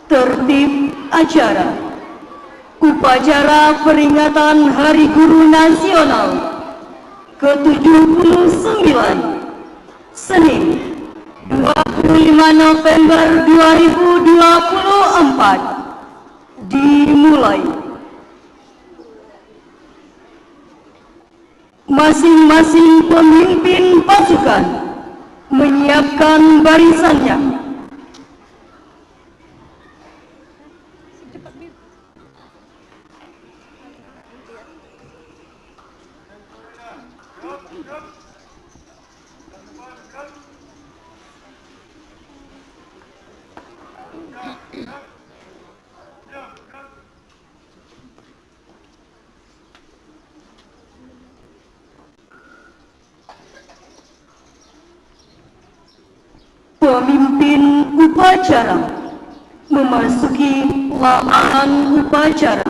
Tertib acara upacara peringatan Hari Guru Nasional ke-79 Senin 25 November 2024 dimulai. Masing-masing pemimpin pasukan menyiapkan barisannya. Pemimpin upacara memasuki lapangan upacara.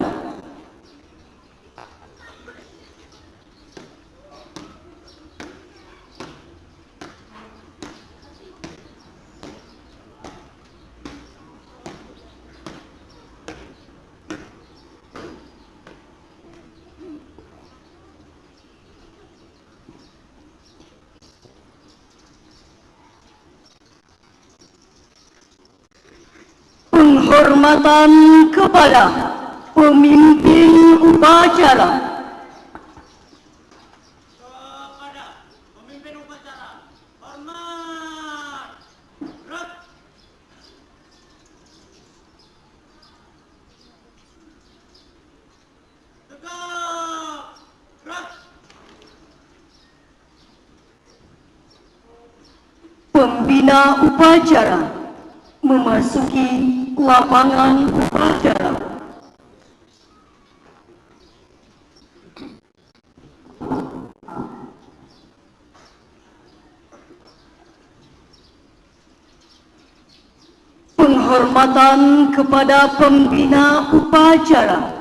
Penghormatan kepada pemimpin upacara. Kepada pemimpin upacara, hormat. Gerak. Tegak. Gerak. Pembina upacara memasuki lapangan upacara. Penghormatan kepada pembina upacara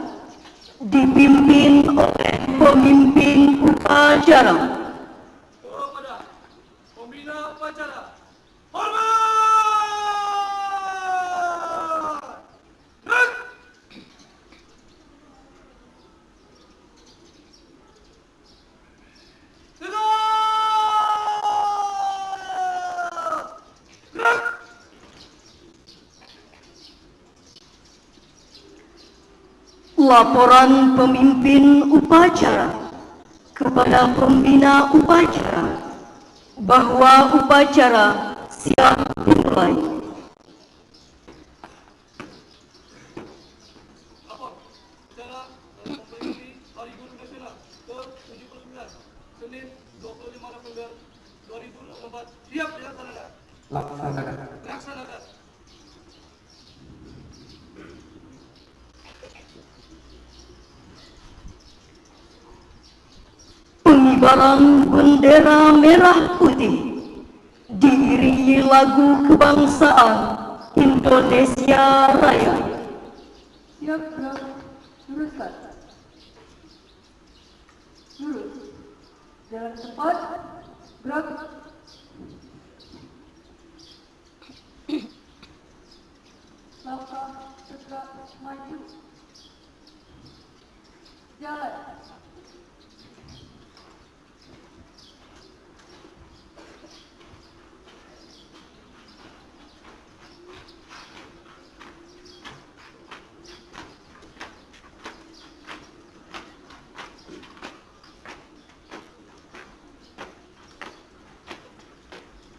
dipimpin oleh pemimpin upacara. Kepada pembina upacara, hormat. Gerak. Tegak. Gerak. Laporan pemimpin upacara kepada pembina upacara bahwa upacara siap dimulai. Lapor secara memperingati Hari Guru Nasional ke-79 Senin 25 November 2024 siap dilaksanakan. Laksanakan. Pengibaran bendera merah putih diiringi lagu kebangsaan Indonesia Raya. Siap gerak, luruskan. Lurus. Jalan cepat, gerak. Langkah tegak maju. Jalan.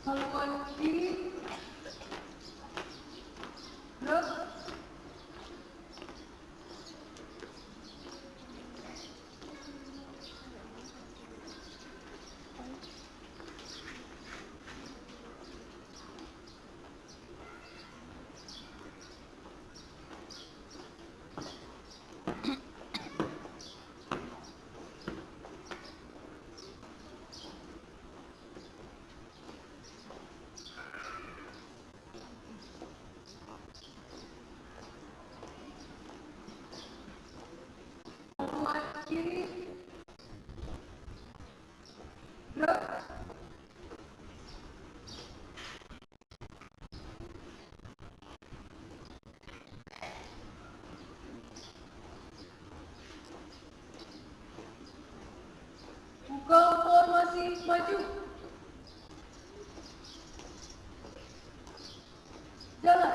Haluan kiri. Gerak. maju. Jalan.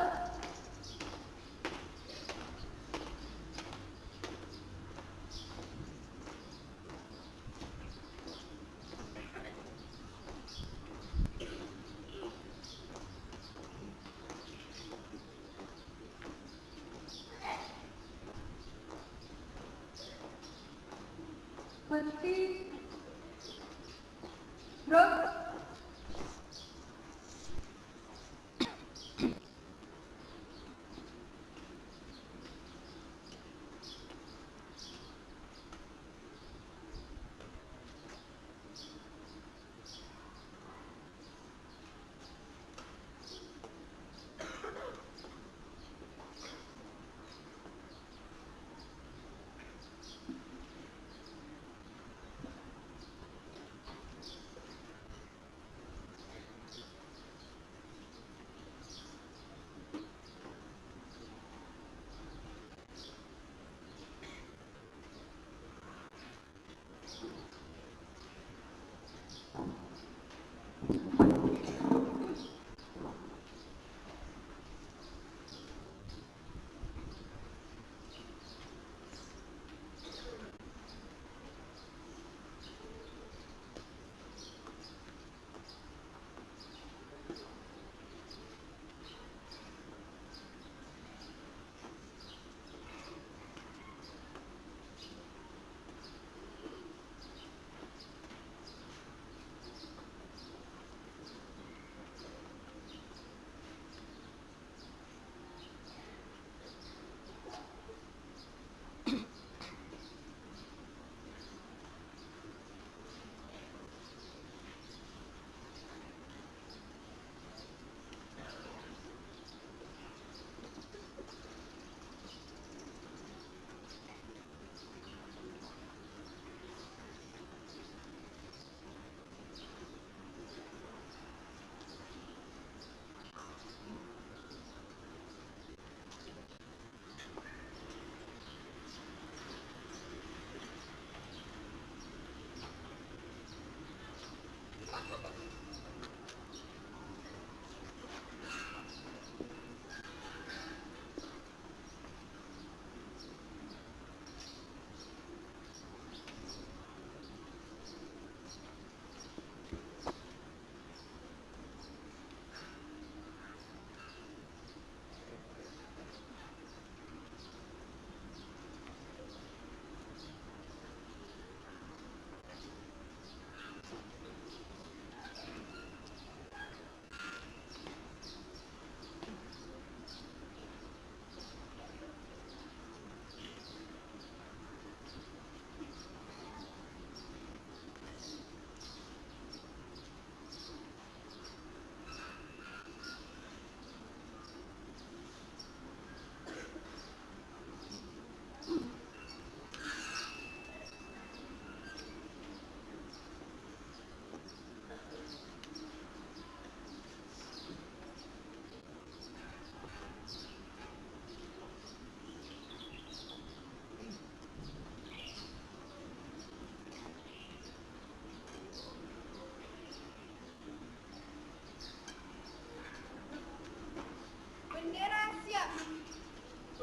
Berhenti. Gerak.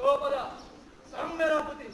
Kepada Sang Merah Putih.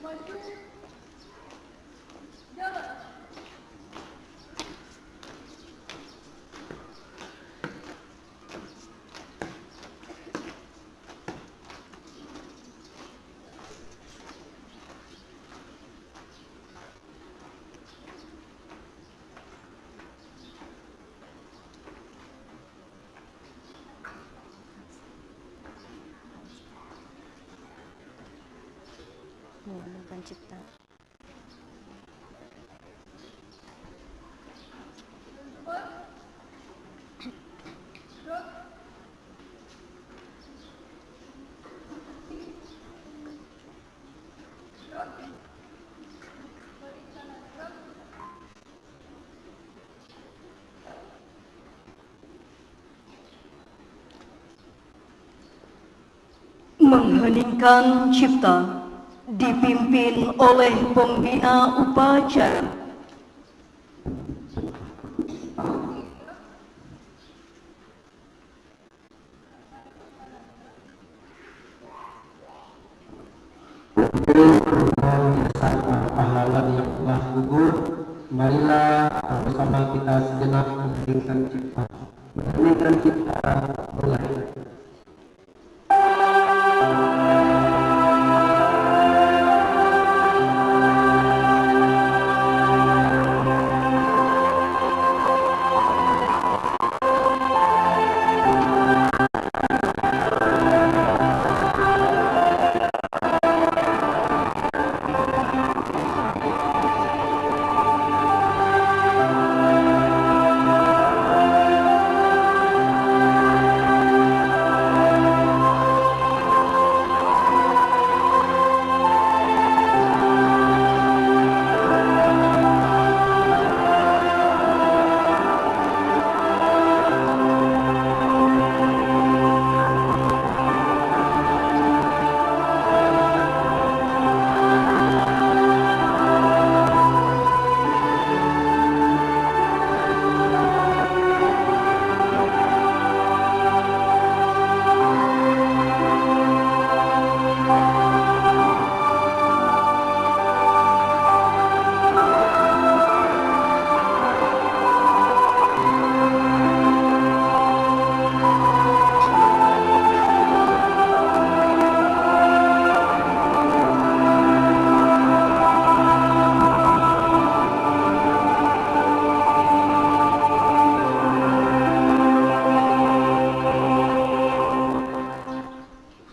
Maju. Jalan. Undang Pencipta. Mengheningkan cipta dipimpin oleh pembina upacara. Pahlawan yang telah gugur, marilah bersama kita sejenak mengheningkan cipta. Mengheningkan cipta mulai.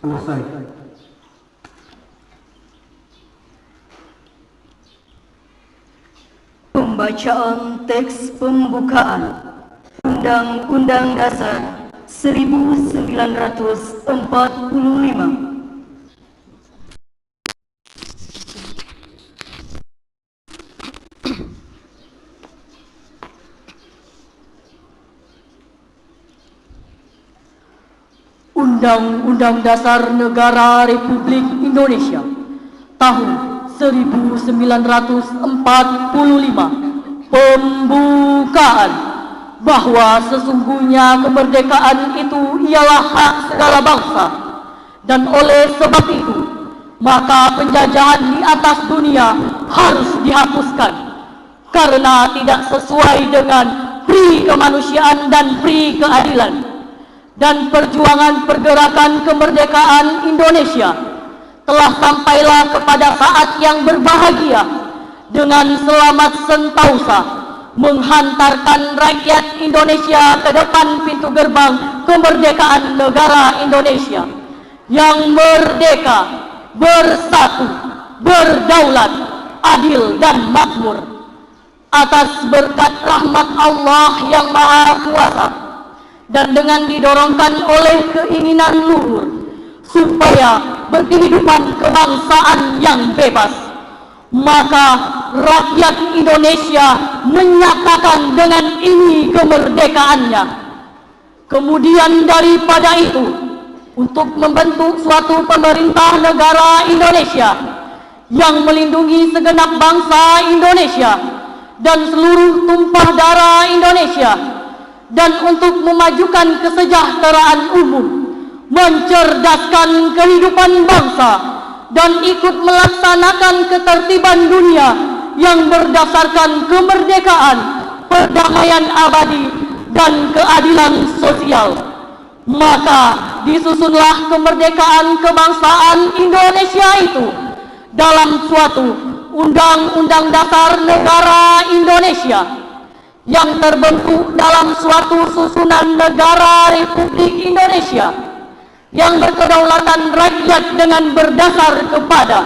Selesai. Pembacaan teks pembukaan Undang-Undang Dasar 1945. Undang-Undang Dasar Negara Republik Indonesia tahun 1945. Pembukaan. Bahwa sesungguhnya kemerdekaan itu ialah hak segala bangsa, dan oleh sebab itu maka penjajahan di atas dunia harus dihapuskan karena tidak sesuai dengan pri kemanusiaan dan pri keadilan. Dan perjuangan pergerakan kemerdekaan Indonesia telah sampailah kepada saat yang berbahagia dengan selamat sentausa menghantarkan rakyat Indonesia ke depan pintu gerbang kemerdekaan negara Indonesia yang merdeka, bersatu, berdaulat, adil dan makmur atas berkat rahmat Allah yang Maha Kuasa, dan dengan didorongkan oleh keinginan luhur supaya berkehidupan kebangsaan yang bebas, maka rakyat Indonesia menyatakan dengan ini kemerdekaannya. Kemudian daripada itu, untuk membentuk suatu pemerintah negara Indonesia yang melindungi segenap bangsa Indonesia dan seluruh tumpah darah Indonesia, dan untuk memajukan kesejahteraan umum, mencerdaskan kehidupan bangsa, dan ikut melaksanakan ketertiban dunia yang berdasarkan kemerdekaan, perdamaian abadi, dan keadilan sosial. Maka disusunlah kemerdekaan kebangsaan Indonesia itu dalam suatu Undang-Undang Dasar Negara Indonesia yang terbentuk dalam suatu susunan negara Republik Indonesia yang berkedaulatan rakyat dengan berdasar kepada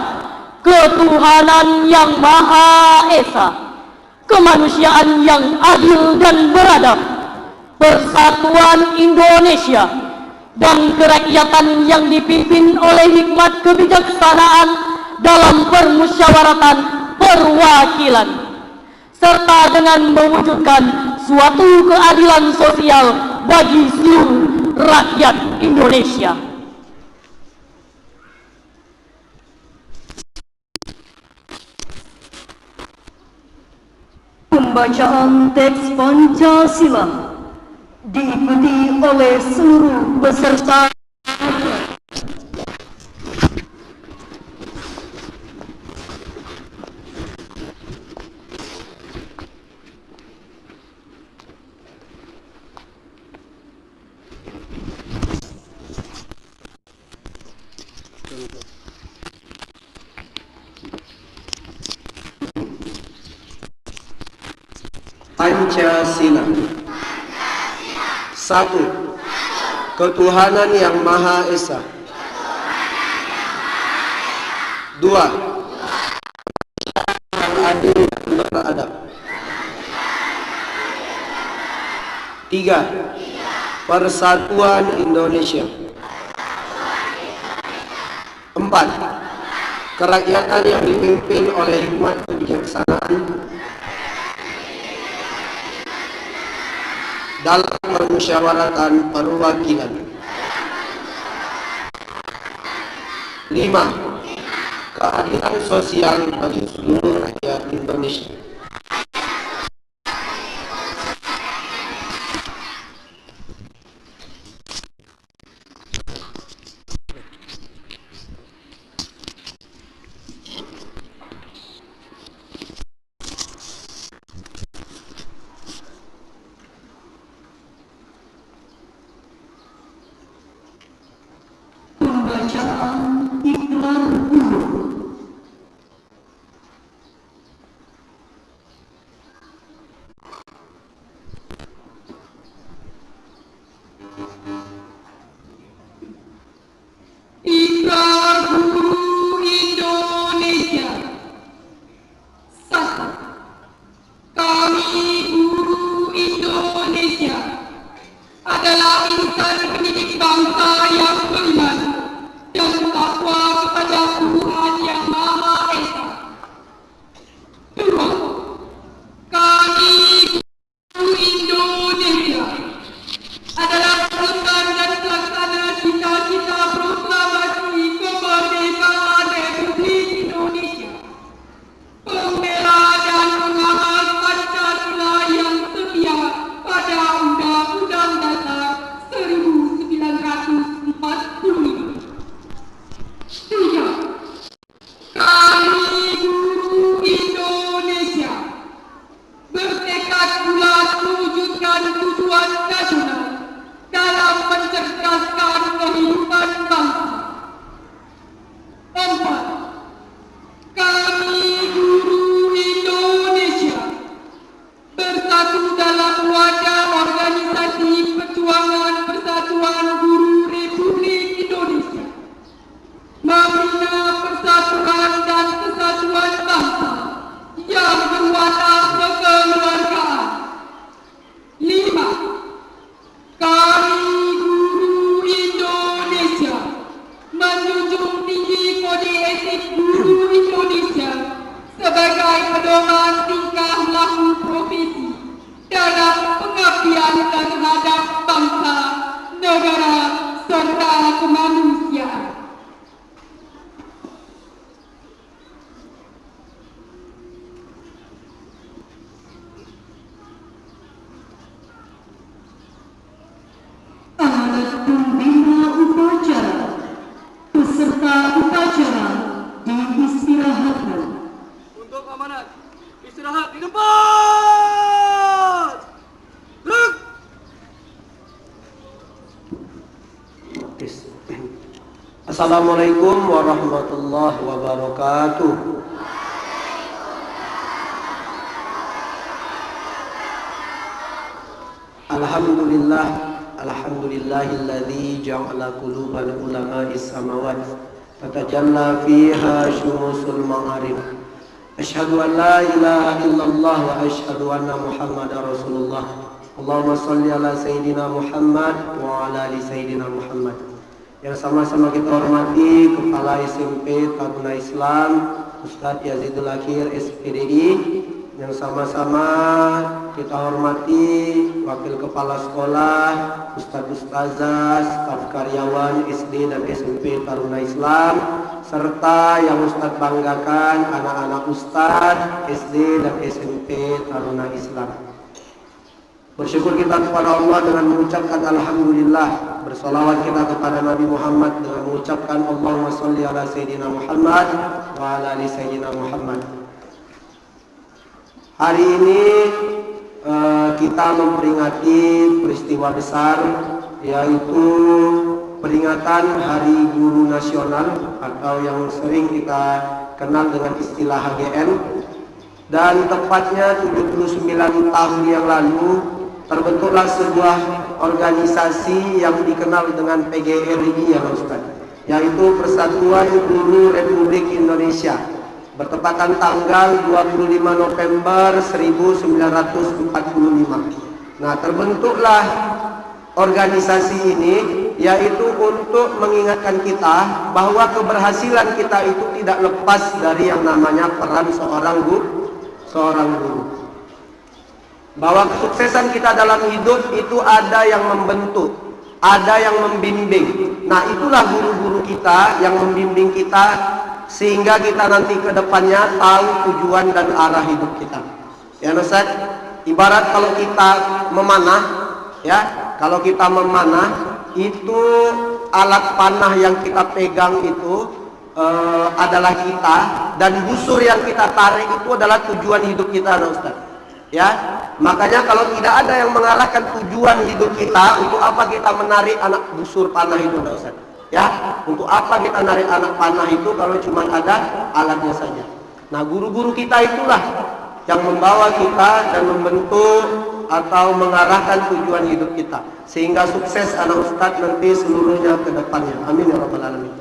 ketuhanan yang Maha Esa, kemanusiaan yang adil dan beradab, persatuan Indonesia, dan kerakyatan yang dipimpin oleh hikmat kebijaksanaan dalam permusyawaratan perwakilan, serta dengan mewujudkan suatu keadilan sosial bagi seluruh rakyat Indonesia. Pembacaan teks Pancasila diikuti oleh seluruh peserta. Pancasila. 1. Ketuhanan yang Maha Esa. 2. Yang adil dan beradab. 3. Persatuan Indonesia. 4. Kerakyatan yang dipimpin oleh hikmat kebijaksanaan dalam permusyawaratan perwakilan. 5. Keadilan sosial bagi seluruh rakyat Indonesia. Pembacaan ikrar umum. Ikrar Guru Indonesia. 1. Kami guru Indonesia adalah insan pendidik bangsa yang beriman dan takwa kepada Tuhan yang Maha Esa. 2. Kami guru Indonesia adalah perusahaan dan pelaksana cita-cita proklamasi kemerdekaan Republik Indonesia, pembela dan pengamal Pancasila yang setia pada Undang-Undang Dasar 1945. 3. Kami guru Indonesia bertekad bulat mewujudkan tujuan nasional dalam mencerdaskan kehidupan bangsa. 4. Kami guru Indonesia bersatu dalam wadah organisasi perjuangan persatuan guru Republik Indonesia, membina persatuan dan kesatuan bangsa yang berwatak kekeluargaan. 5. Kami guru Indonesia menjunjung tinggi kode etik guru Indonesia sebagai pedoman tingkah laku profesi dalam pengabdian terhadap bangsa, negara, serta kemanusiaan. Alat pembina upacara. Peserta upacara Assalamualaikum warahmatullahi wabarakatuh. Alhamdulillah, alhamdulillahilladzi ja'ala qulubal ulama'is samawat fatajalla fiha syumusul ma'arif. Asyhadu an la ilaha illallah wa asyhadu anna Muhammadar Rasulullah. Allahumma shalli ala sayyidina Muhammad wa ala ali sayyidina Muhammad. Yang sama-sama kita hormati Kepala SMP Taruna Islam Ustadz Yazidul Akhir SPDI, yang sama-sama kita hormati Wakil Kepala Sekolah, Ustadz Ustazah, staf karyawan SD dan SMP Taruna Islam, serta yang Ustadz banggakan anak-anak Ustadz SD dan SMP Taruna Islam. Bersyukur kita kepada Allah dengan mengucapkan Alhamdulillah. Bersolawat kita kepada Nabi Muhammad dengan mengucapkan Allahumma sholli ala Sayyidina Muhammad wa ala ali Sayyidina Muhammad. Hari ini kita memperingati peristiwa besar, yaitu peringatan Hari Guru Nasional atau yang sering kita kenal dengan istilah HGN. Dan tepatnya 79 tahun yang lalu terbentuklah sebuah organisasi yang dikenal dengan PGRI ya Ustaz, yaitu Persatuan Guru Republik Indonesia, bertepatan tanggal 25 November 1945. Nah, terbentuklah organisasi ini yaitu untuk mengingatkan kita bahwa keberhasilan kita itu tidak lepas dari yang namanya peran seorang guru. Bahwa kesuksesan kita dalam hidup itu ada yang membentuk, ada yang membimbing. Nah, itulah guru-guru kita yang membimbing kita sehingga kita nanti ke depannya tahu tujuan dan arah hidup kita. Ya Ustaz, ibarat kalau kita memanah, ya, kalau kita memanah itu alat panah yang kita pegang itu adalah kita, dan busur yang kita tarik itu adalah tujuan hidup kita, Ustaz. Ya, makanya kalau tidak ada yang mengarahkan tujuan hidup kita, untuk apa kita menarik anak busur panah itu, Ustaz? Ya, untuk apa kita narik anak panah itu kalau cuma ada alatnya saja? Nah, guru-guru kita itulah yang membawa kita dan membentuk atau mengarahkan tujuan hidup kita, sehingga sukses anak Ustaz nanti seluruhnya ke depannya. Amin ya rabbal alamin.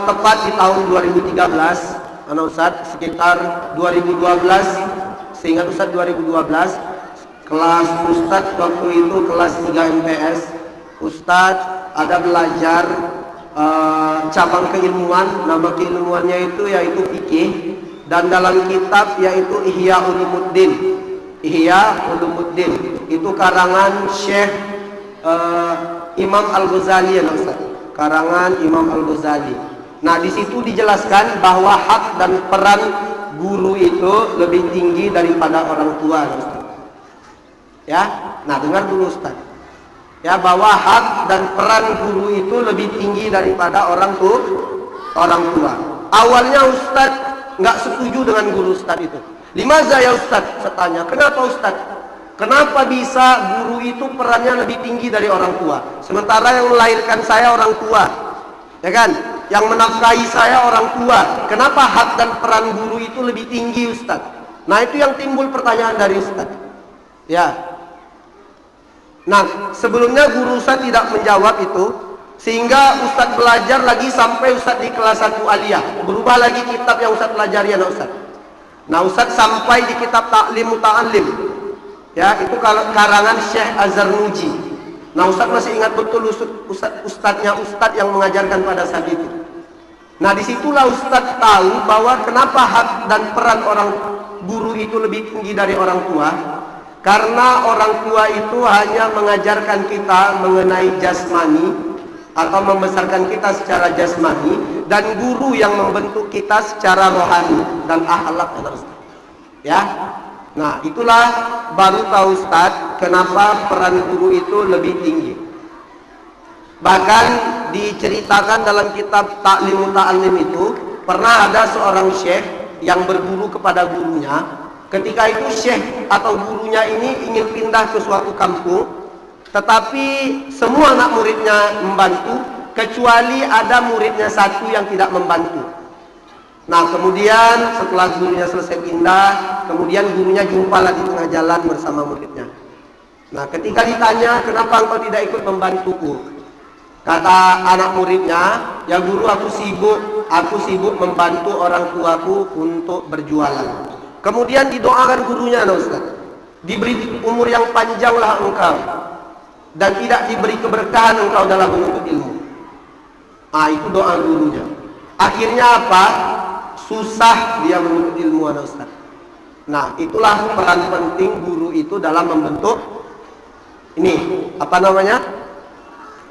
Tepat di tahun 2013, anak Ustaz, sekitar 2012, sehingga Ustaz 2012 kelas Ustaz waktu itu kelas 3 MTS. Ustaz ada belajar cabang keilmuan, nama keilmuannya itu yaitu fikih, dan dalam kitab yaitu Ihya Ulumuddin. Ihya Ulumuddin itu karangan Syekh Imam Al-Ghazali ya Ustaz, karangan Imam Al-Ghazali. Nah, di situ dijelaskan bahwa hak dan peran guru itu lebih tinggi daripada orang tua, Ustaz. Ya, nah dengar dulu Ustaz. Ya, bahwa hak dan peran guru itu lebih tinggi daripada orang tua. Awalnya Ustaz nggak setuju dengan guru Ustaz itu. Limaza ya Ustaz? Saya tanya, kenapa Ustaz? Kenapa bisa guru itu perannya lebih tinggi dari orang tua? Sementara yang melahirkan saya orang tua, ya kan? Yang menafkahi saya orang tua. Kenapa hak dan peran guru itu lebih tinggi Ustaz? Nah, itu yang timbul pertanyaan dari Ustaz. Ya. Nah, sebelumnya guru Ustaz tidak menjawab itu, sehingga Ustaz belajar lagi sampai Ustaz di kelas 1 aliyah. Berubah lagi kitab yang Ustaz pelajari ya Ustaz. Nah, Ustaz sampai di kitab Ta'lim Muta'allim. Ya, itu karangan Syekh Az-Zarnuji. Nah, Ustaz masih ingat betul Ustaznya Ustaz yang mengajarkan pada saat itu. Nah, disitulah Ustaz tahu bahwa kenapa hak dan peran orang guru itu lebih tinggi dari orang tua. Karena orang tua itu hanya mengajarkan kita mengenai jasmani atau membesarkan kita secara jasmani, dan guru yang membentuk kita secara rohani dan akhlak, ya. Nah, itulah baru tahu Ustaz kenapa peran guru itu lebih tinggi. Bahkan diceritakan dalam kitab Ta'lim Muta'allim itu pernah ada seorang syekh yang berguru kepada gurunya. Ketika itu syekh atau gurunya ini ingin pindah ke suatu kampung, Tetapi semua anak muridnya membantu, kecuali ada muridnya satu yang tidak membantu. Nah, kemudian setelah gurunya selesai pindah, kemudian gurunya jumpalah di tengah jalan bersama muridnya. Nah, ketika ditanya, kenapa engkau tidak ikut membantuku? Kata anak muridnya, ya guru, aku sibuk membantu orang tuaku untuk berjualan. Kemudian didoakan gurunya, nah Ustaz, diberi umur yang panjanglah engkau, dan tidak diberi keberkahan engkau dalam menuntut ilmu. Ah, itu doa gurunya. Akhirnya apa? Susah dia menuntut ilmu, anak Ustaz. Nah, itulah peran penting guru itu dalam membentuk ini, apa namanya?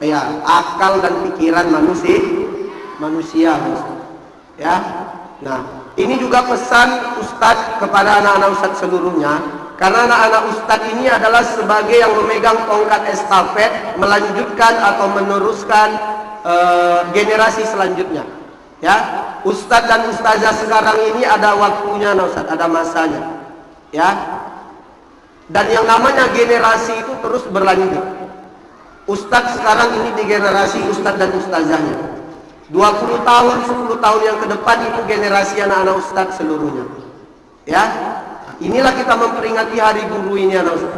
Ya, akal dan pikiran manusia, Ustaz. Ya. Nah, ini juga pesan Ustadz kepada anak-anak Ustadz seluruhnya. Karena anak-anak Ustadz ini adalah sebagai yang memegang tongkat estafet, melanjutkan atau meneruskan generasi selanjutnya. Ya, Ustadz dan Ustazah sekarang ini ada waktunya, nah Ustadz, ada masanya. Ya, dan yang namanya generasi itu terus berlanjut. Ustadz sekarang ini di generasi Ustadz dan Ustazahnya. 20 tahun, 10 tahun yang ke depan itu generasi anak-anak Ustadz seluruhnya. Ya. Inilah kita memperingati hari guru ini, anak Ustaz.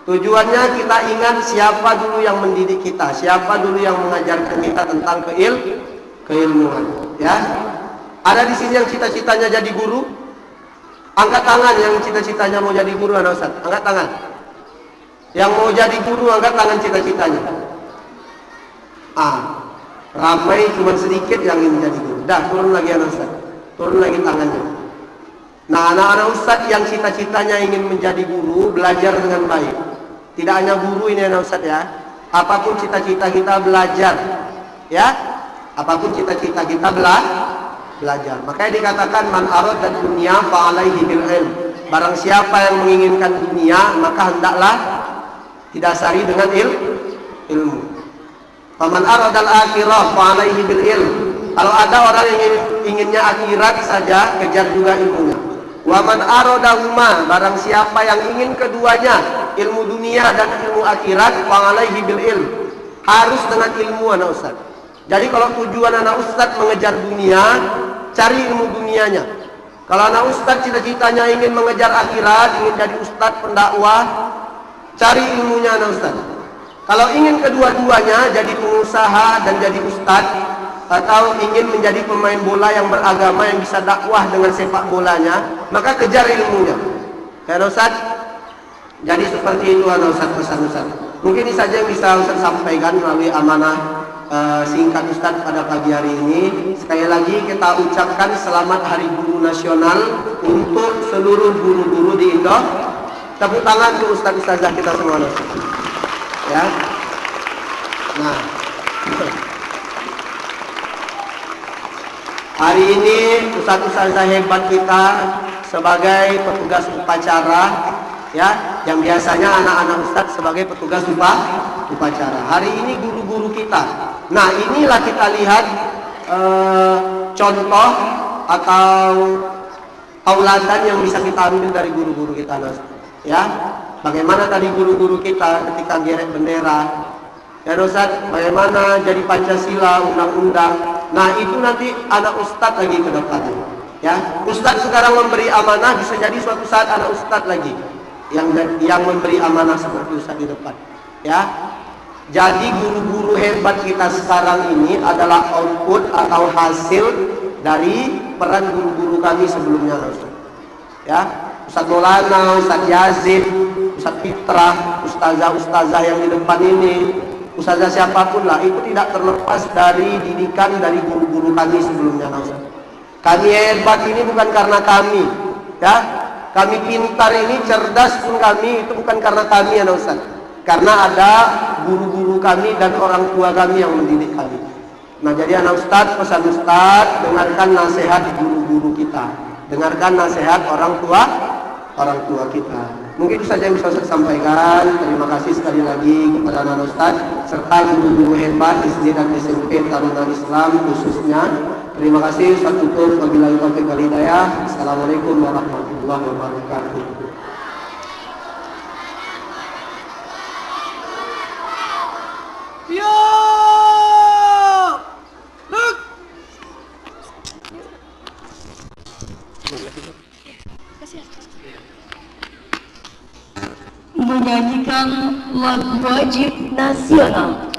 Tujuannya kita ingat siapa dulu yang mendidik kita, siapa dulu yang mengajarkan kita tentang keilmuan. Ya, ada di sini yang cita-citanya jadi guru. Angkat tangan yang cita-citanya mau jadi guru, anak Ustaz. Angkat tangan. Yang mau jadi guru, angkat tangan cita-citanya. Ramai, cuma sedikit yang ingin jadi guru. Dah, turun lagi, anak Ustaz. Turun lagi tangannya. Nah, anak-anak Ustadz yang cita-citanya ingin menjadi guru, belajar dengan baik. Tidak hanya guru ini, anak Ustadz, ya. Apapun cita-cita kita, belajar. Ya, apapun cita-cita kita, belajar. Makanya dikatakan man arada dunya fa alaihi bil ilm. Barang siapa yang menginginkan dunia, maka hendaklah didasari dengan ilmu. Faman aradal akhirah fa alaihi bil ilm. Kalau ada orang yang inginnya akhirat saja, kejar juga ilmunya. Wa man aradahuma, barang siapa yang ingin keduanya, ilmu dunia dan ilmu akhirat, fa alaihi bil ilm. Harus dengan ilmu, anak Ustaz. Jadi kalau tujuan anak Ustaz mengejar dunia, cari ilmu dunianya. Kalau anak Ustaz cita-citanya ingin mengejar akhirat, ingin jadi ustaz pendakwah, cari ilmunya, anak Ustaz. Kalau ingin kedua-duanya, jadi pengusaha dan jadi ustaz, atau ingin menjadi pemain bola yang beragama yang bisa dakwah dengan sepak bolanya, maka kejar ilmunya. Ya Ustaz. Jadi seperti itu, Ustaz, pesan Ustaz. Mungkin ini saja yang bisa Ustaz sampaikan melalui amanah singkat Ustaz pada pagi hari ini. Sekali lagi kita ucapkan selamat Hari Guru Nasional untuk seluruh guru-guru di Indo. Tepuk tangan untuk Ustaz Ustazah kita semua, Ustaz. Ya. Nah. Hari ini ustaz-ustazah hebat kita sebagai petugas upacara, ya, yang biasanya anak-anak ustaz sebagai petugas upacara. Hari ini guru-guru kita. Nah, inilah kita lihat contoh atau tauladan yang bisa kita ambil dari guru-guru kita, ya. Bagaimana tadi guru-guru kita ketika gerek bendera, ya Ustaz, bagaimana jadi Pancasila, undang-undang. Nah, itu nanti anak ustadz lagi ke depannya. Ya, ustadz sekarang memberi amanah, bisa jadi suatu saat anak ustadz lagi yang memberi amanah seperti ustadz di depan. Ya, jadi guru-guru hebat kita sekarang ini adalah output atau hasil dari peran guru-guru kami sebelumnya, Ustaz. Ya, Ustadz Maulana, Ustadz Yazid, Ustadz Fitrah, ustazah-ustazah yang di depan ini, ustazah siapapun lah, itu tidak terlepas dari didikan dari guru-guru kami sebelumnya, Ustaz. Kami hebat ini bukan karena kami, ya. Kami pintar ini, cerdas pun kami, itu bukan karena kami, ya Ustaz. Karena ada guru-guru kami dan orang tua kami yang mendidik kami. Nah, jadi anak Ustaz, pesan Ustaz, dengarkan nasihat guru-guru kita. Dengarkan nasihat orang tua kita. Mungkin itu saja yang bisa saya sampaikan. Terima kasih sekali lagi kepada anak Ustaz serta guru-guru hebat SD dan SMP Taruna Islam khususnya. Terima kasih. Ustaz tutup. Wabillahi taufiq wal hidayah. Assalamualaikum warahmatullahi wabarakatuh. menyanyikan lagu wajib nasional.